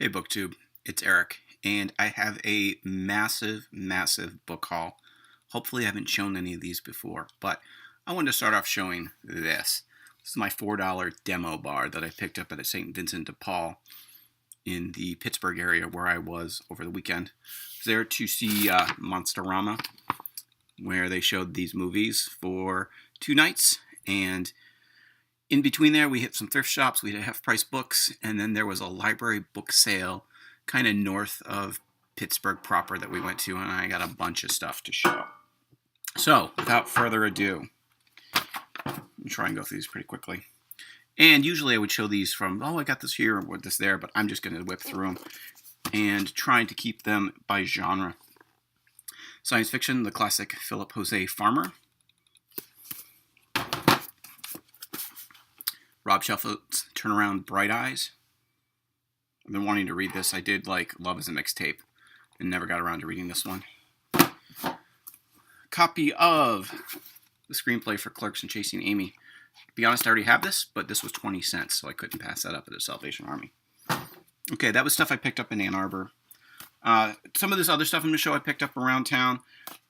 Hey BookTube, it's Eric, and I have a massive, massive book haul. Hopefully I haven't shown any of these before, but I wanted to start off showing this. This is my $4 demo bar that I picked up at St. Vincent de Paul in the Pittsburg area where I was over the weekend. I was there to see Monsterama, where they showed these movies for 2 nights, and in between there, we hit some thrift shops, we had half-price books, and then there was a library book sale kind of north of Pittsburgh proper that we went to, and I got a bunch of stuff to show. So, without further ado, let me try and go through these pretty quickly. And usually I would show these from, I got this here or this there, but I'm just going to whip through them and trying to keep them by genre. Science fiction, the classic Philip Jose Farmer. Rob Shelford's Turnaround Bright Eyes. I've been wanting to read this. I did like Love as a Mixtape and never got around to reading this one. Copy of the screenplay for Clerks and Chasing Amy. To be honest, I already have this, but this was 20 cents, so I couldn't pass that up at the Salvation Army. Okay, that was stuff I picked up in Ann Arbor. Some of this other stuff I'm going to show I picked up around town,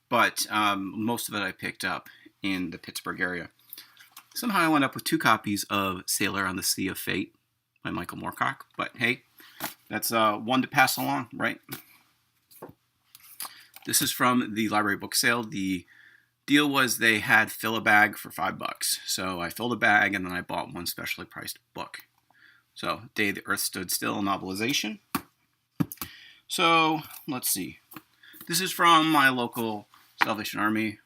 but most of it I picked up in the Pittsburgh area. Somehow I wound up with 2 copies of Sailor on the Sea of Fate by Michael Moorcock. But hey, that's one to pass along, right? This is from the library book sale. The deal was they had fill a bag for $5. So I filled a bag and then I bought one specially priced book. So Day the Earth Stood Still, novelization. So let's see. This is from my local Salvation Army.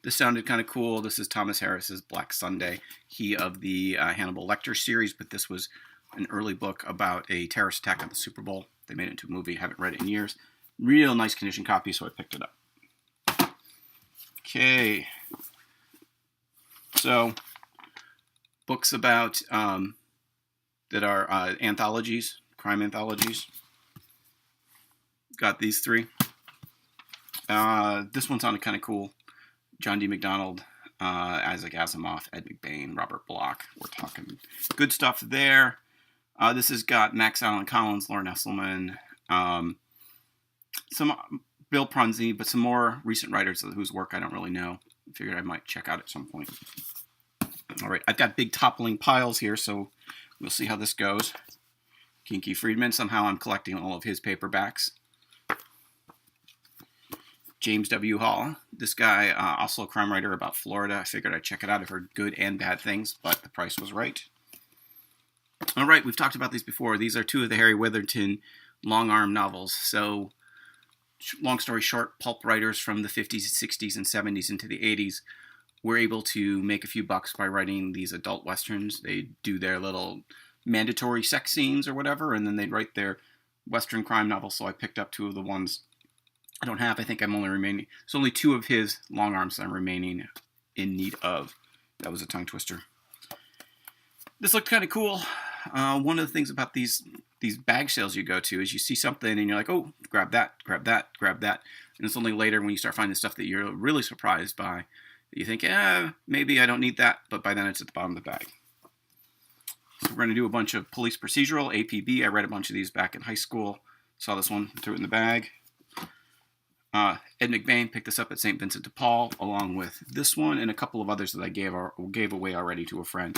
This sounded kind of cool. This is Thomas Harris's Black Sunday. He of the Hannibal Lecter series, but this was an early book about a terrorist attack at the Super Bowl. They made it into a movie. Haven't read it in years. Real nice condition copy, so I picked it up. Okay. So, books about that are anthologies, crime anthologies. Got these 3. This one sounded kind of cool. John D. MacDonald, Isaac Asimov, Ed McBain, Robert Bloch. We're talking good stuff there. This has got Max Allan Collins, Lauren Esselman, some Bill Prunzi, but some more recent writers whose work I don't really know. I figured I might check out at some point. All right, I've got big toppling piles here, so we'll see how this goes. Kinky Friedman, somehow I'm collecting all of his paperbacks. James W. Hall. This guy, also a crime writer about Florida. I figured I'd check it out. I've heard good and bad things, but the price was right. All right, we've talked about these before. These are 2 of the Harry Witherton long arm novels. So, long story short, pulp writers from the 50s, 60s, and 70s into the 80s were able to make a few bucks by writing these adult westerns. They do their little mandatory sex scenes or whatever, and then they'd write their western crime novels. So I picked up 2 of the ones I don't have. I think I'm only remaining. There's only 2 of his long arms that I'm remaining in need of. That was a tongue twister. This looked kind of cool. One of the things about these bag sales you go to is you see something and you're like, oh, grab that, grab that, grab that. And it's only later when you start finding stuff that you're really surprised by that you think, maybe I don't need that, but by then it's at the bottom of the bag. So we're going to do a bunch of police procedural, APB. I read a bunch of these back in high school. Saw this one, threw it in the bag. Ed McBain picked this up at St. Vincent de Paul, along with this one and a couple of others that I gave away already to a friend.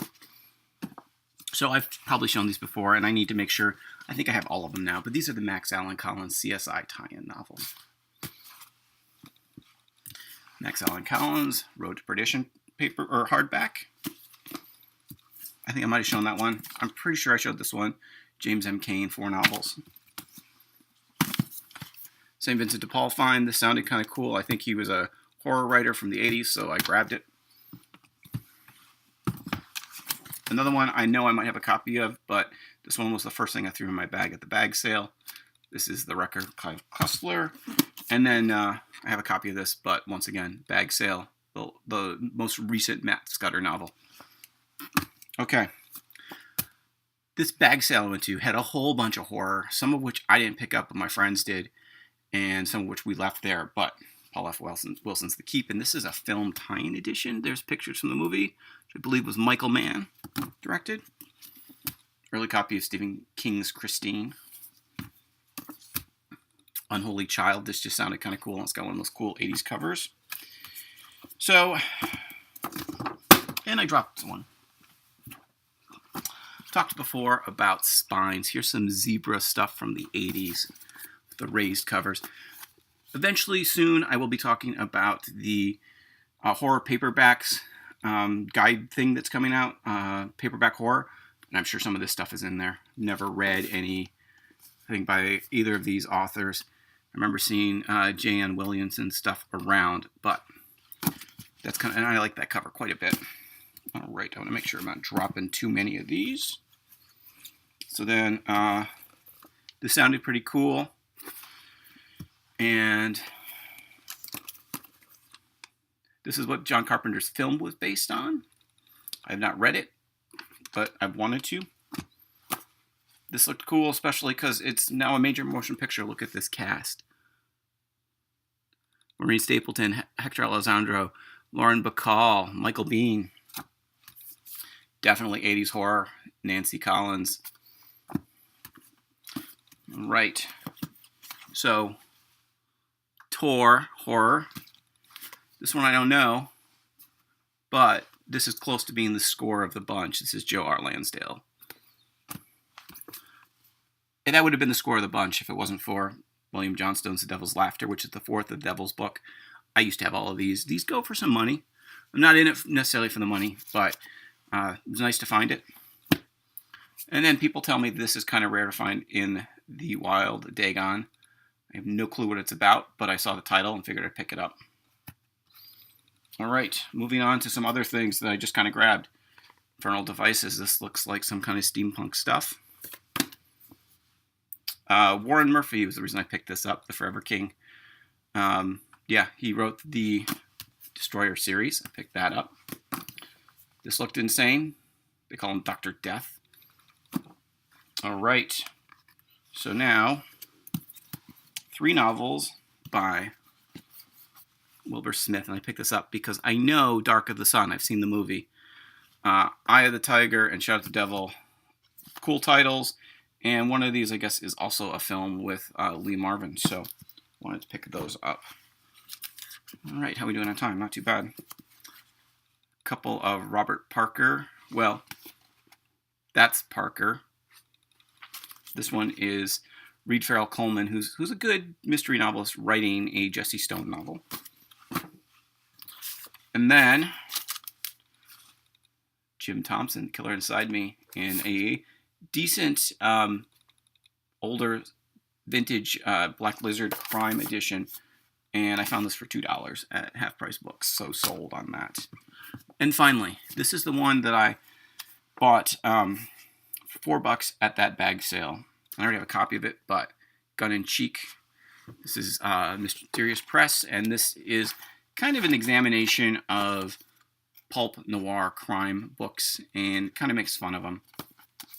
So I've probably shown these before, and I need to make sure. I think I have all of them now, but these are the Max Allan Collins CSI tie-in novels. Max Allan Collins, Road to Perdition paper or hardback. I think I might have shown that one. I'm pretty sure I showed this one. James M. Cain, 4 novels. St. Vincent de Paul find. This sounded kind of cool. I think he was a horror writer from the 80s, so I grabbed it. Another one I know I might have a copy of, but this one was the first thing I threw in my bag at the bag sale. This is The Wrecker, Clive Cussler. And then I have a copy of this, but once again, bag sale, the most recent Matt Scudder novel. Okay. This bag sale I went to had a whole bunch of horror, some of which I didn't pick up, but my friends did, and some of which we left there, but Paul F. Wilson's The Keep, and this is a film tie-in edition. There's pictures from the movie, which I believe was Michael Mann directed. Early copy of Stephen King's Christine. Unholy Child. This just sounded kind of cool, and it's got one of those cool 80s covers. So, and I dropped one. Talked before about spines. Here's some zebra stuff from the 80s, the raised covers. Eventually, soon, I will be talking about the horror paperbacks guide thing that's coming out, paperback horror, and I'm sure some of this stuff is in there. Never read any, I think, by either of these authors. I remember seeing J.N. Williamson stuff around, but that's kind of, and I like that cover quite a bit. All right, I want to make sure I'm not dropping too many of these. So then, this sounded pretty cool, and this is what John Carpenter's film was based on. I have not read it, but I've wanted to. This looked cool, especially because it's now a major motion picture. Look at this cast. Maureen Stapleton, Hector Elizondo, Lauren Bacall, Michael Biehn. Definitely 80s horror. Nancy Collins. Right. So, Tor, horror. This one I don't know, but this is close to being the score of the bunch. This is Joe R. Lansdale. And that would have been the score of the bunch if it wasn't for William Johnstone's The Devil's Laughter, which is the fourth of the Devil's book. I used to have all of these. These go for some money. I'm not in it necessarily for the money, but it was nice to find it. And then people tell me this is kind of rare to find in the wild. Dagon. I have no clue what it's about, but I saw the title and figured I'd pick it up. All right, moving on to some other things that I just kind of grabbed. Infernal Devices. This looks like some kind of steampunk stuff. Warren Murphy was the reason I picked this up, the Forever King. Yeah, he wrote the Destroyer series. I picked that up. This looked insane. They call him Dr. Death. All right. So now, 3 novels by Wilbur Smith, and I picked this up because I know Dark of the Sun. I've seen the movie. Eye of the Tiger and Shout at the Devil. Cool titles. And one of these, I guess, is also a film with Lee Marvin. So I wanted to pick those up. All right, how are we doing on time? Not too bad. A couple of Robert Parker. Well, that's Parker. This one is Reed Farrell Coleman, who's a good mystery novelist writing a Jesse Stone novel. And then Jim Thompson, Killer Inside Me, in a decent older vintage Black Lizard Crime edition. And I found this for $2 at Half Price Books, so sold on that. And finally, this is the one that I bought for $4 at that bag sale. I already have a copy of it, but Gun and Cheek. This is Mysterious Press, and this is kind of an examination of pulp noir crime books, and kind of makes fun of them.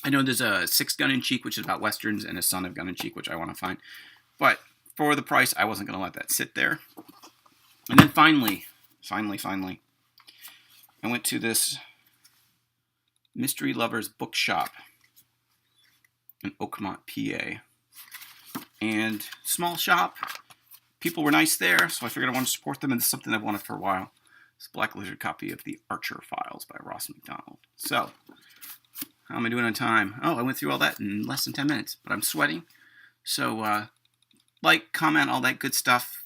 I know there's a 6 Gun and Cheek, which is about westerns, and a Son of Gun and Cheek, which I want to find. But for the price, I wasn't going to let that sit there. And then finally, I went to this Mystery Lovers Bookshop in Oakmont, PA. And small shop. People were nice there, so I figured I wanted to support them, and this is something I've wanted for a while. It's a Black Lizard copy of The Archer Files by Ross McDonald. So, how am I doing on time? Oh, I went through all that in less than 10 minutes, but I'm sweating. So, like, comment, all that good stuff.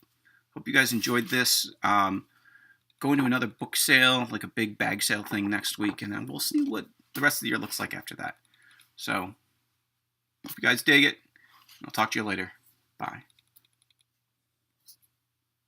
Hope you guys enjoyed this. Going to another book sale, like a big bag sale thing next week, and then we'll see what the rest of the year looks like after that. So, hope you guys dig it. I'll talk to you later. Bye.